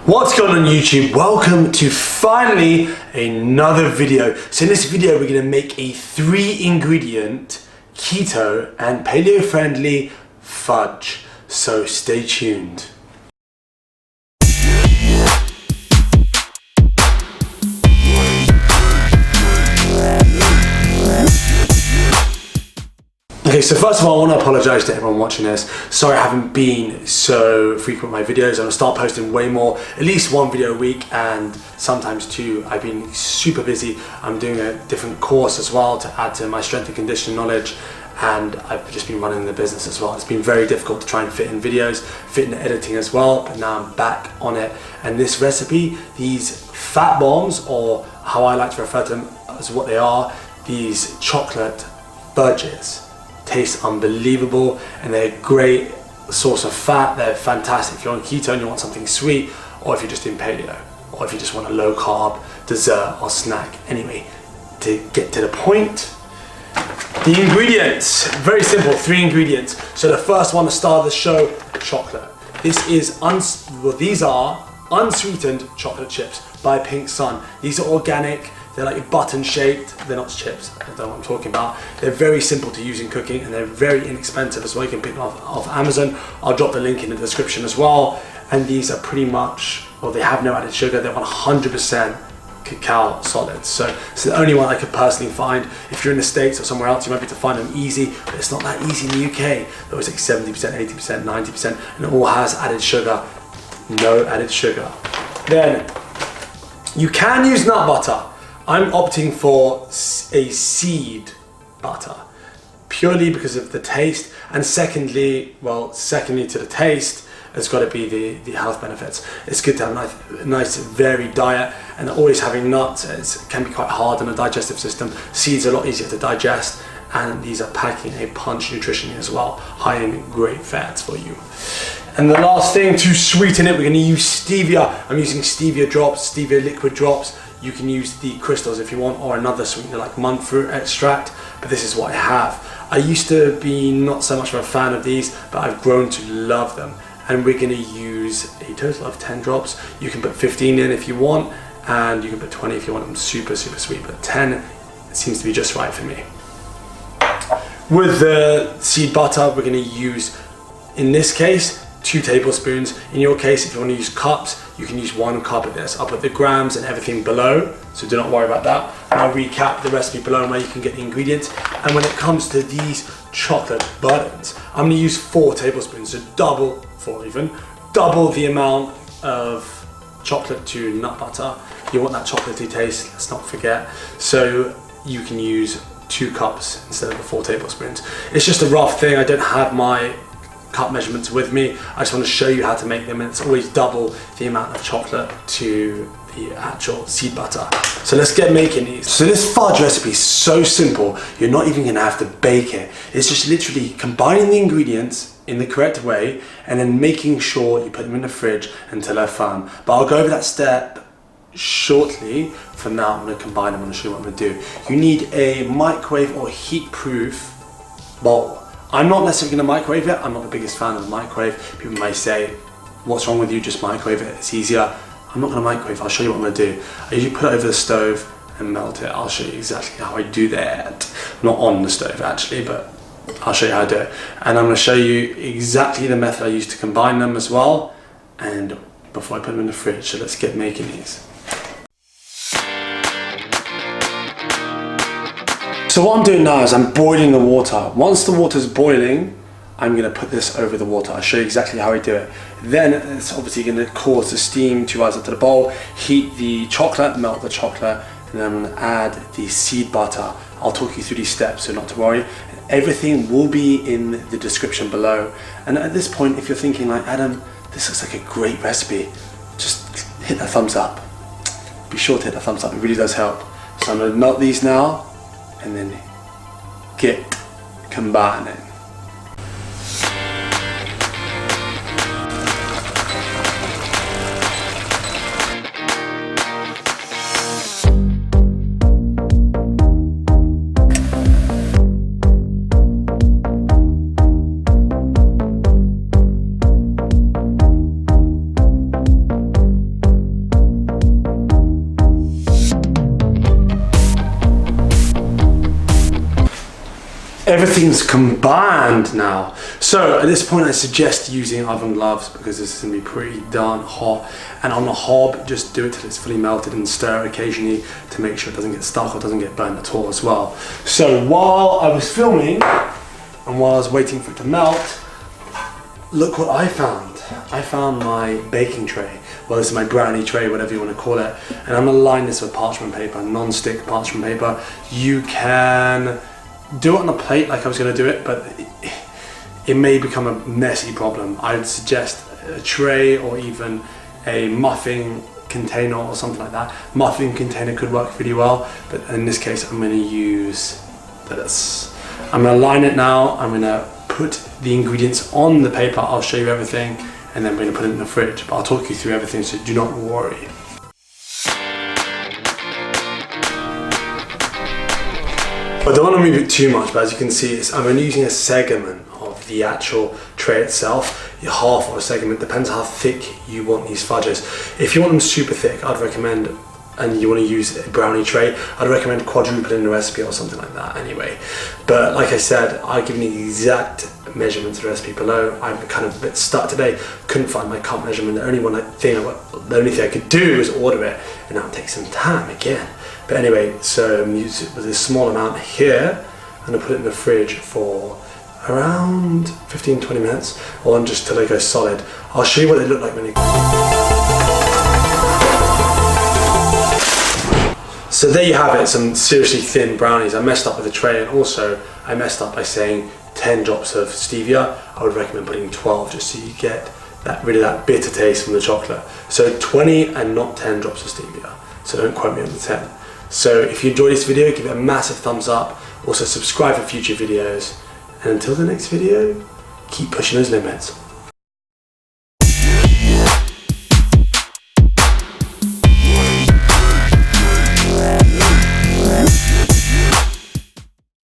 What's going on YouTube? Welcome to finally another video. So in this video we're going to make a 3-ingredient keto and paleo friendly fudge. So stay tuned. Okay, so first of all, I want to apologize to everyone watching this. Sorry I haven't been so frequent with my videos. I'm going to start posting way more, at least one video a week and sometimes two. I've been super busy. I'm doing a different course as well to add to my strength and conditioning knowledge, and I've just been running the business as well. It's been very difficult to try and fit in videos, fit in editing as well, but now I'm back on it. And this recipe, these fat bombs, or how I like to refer to them as what they are, these chocolate fudges, taste unbelievable, and they're a great source of fat. They're fantastic if you're on keto and you want something sweet, or if you're just in paleo, or if you just want a low carb dessert or snack. Anyway, to get to the point, the ingredients, very simple, 3 ingredients. So the first one, the star of the show, chocolate. This is these are unsweetened chocolate chips by Pink Sun. These are organic. They're like button shaped, they're not chips, I don't know what I'm talking about. They're very simple to use in cooking and they're very inexpensive as well. You can pick them off Amazon. I'll drop the link in the description as well. And these are pretty much, well, they have no added sugar, they're 100% cacao solids. So it's the only one I could personally find. If you're in the States or somewhere else, you might be able to find them easy, but it's not that easy in the UK. They're always like 70%, 80%, 90%, and it all has added sugar, no added sugar. Then, you can use nut butter. I'm opting for a seed butter purely because of the taste, and secondly to the taste, it's got to be the health benefits. It's good to have a nice varied diet, and always having nuts can be quite hard on the digestive system. Seeds are a lot easier to digest, and these are packing a punch nutritionally as well, high in great fats for you. And the last thing, to sweeten it, we're going to use stevia. I'm using stevia drops, stevia liquid drops. You can use the crystals if you want, or another sweetener like monk fruit extract, but this is what I have. I used to be not so much of a fan of these, but I've grown to love them. And we're going to use a total of 10 drops. You can put 15 in if you want, and you can put 20 if you want them super sweet, but 10 seems to be just right for me. With the seed butter, we're going to use, in this case, 2 tablespoons. In your case, if you want to use cups, you can use 1 cup of this. I'll put the grams and everything below, so do not worry about that. I'll recap the recipe below and where you can get the ingredients. And when it comes to these chocolate buttons, I'm going to use 4 tablespoons, so double the amount of chocolate to nut butter. You want that chocolatey taste, let's not forget. So you can use 2 cups instead of the 4 tablespoons. It's just a rough thing. I don't have my cup measurements with me. I just want to show you how to make them, and it's always double the amount of chocolate to the actual seed butter. So let's get making these. So this fudge recipe is so simple, you're not even going to have to bake it. It's just literally combining the ingredients in the correct way and then making sure you put them in the fridge until they're firm. But I'll go over that step shortly. For now, I'm going to combine them and show you what I'm going to do. You need a microwave or heat-proof bowl. I'm not necessarily going to microwave it. I'm not the biggest fan of the microwave. People may say, what's wrong with you, just microwave it, it's easier. I'm not going to microwave, I'll show you what I'm going to do. I usually put it over the stove and melt it. I'll show you exactly how I do that. Not on the stove actually, but I'll show you how I do it. And I'm going to show you exactly the method I use to combine them as well, and before I put them in the fridge. So let's get making these. So what I'm doing now is I'm boiling the water. Once the water's boiling, I'm going to put this over the water. I'll show you exactly how I do it. Then it's obviously going to cause the steam to rise up to the bowl, heat the chocolate, melt the chocolate, and then I'm going to add the seed butter. I'll talk you through these steps, so not to worry. Everything will be in the description below. And at this point, if you're thinking like, Adam, this looks like a great recipe, just hit that thumbs up. Be sure to hit that thumbs up, it really does help. So I'm going to melt these now, and then get combining. everything's combined now. So at this point I suggest using oven gloves because this is going to be pretty darn hot. And on the hob, just do it till it's fully melted and stir occasionally to make sure it doesn't get stuck or doesn't get burnt at all as well. So while I was filming and while I was waiting for it to melt, look what I found. I found my baking tray. Well, this is my brownie tray, whatever you want to call it. And I'm going to line this with parchment paper, non-stick parchment paper. You can do it on a plate like I was going to do it, but it may become a messy problem. I would suggest a tray or even a muffin container or something like that. Muffin container could work really well, but in this case I'm going to use this. I'm going to line it now. I'm going to put the ingredients on the paper. I'll show you everything and then we're going to put it in the fridge, but I'll talk you through everything, so do not worry. I don't want to move it too much, but as you can see, I'm only using a segment of the actual tray itself. Half or a segment, depends how thick you want these fudges. If you want them super thick, I'd recommend, and you want to use a brownie tray, I'd recommend quadrupling the recipe or something like that anyway. But like I said, I've given you the exact measurements of the recipe below. I'm kind of a bit stuck today, couldn't find my cup measurement. The only thing I could do was order it, and that would take some time again. But anyway, so I'm using it with a small amount here, and I'll put it in the fridge for around 15-20 minutes, or just till they go solid. I'll show you what they look like when they... So there you have it, some seriously thin brownies. I messed up with the tray, and also I messed up by saying 10 drops of stevia. I would recommend putting 12 just so you get rid of that bitter taste from the chocolate. So 20 and not 10 drops of stevia. So don't quote me on the 10. So if you enjoyed this video, give it a massive thumbs up. Also subscribe for future videos. And until the next video, keep pushing those limits.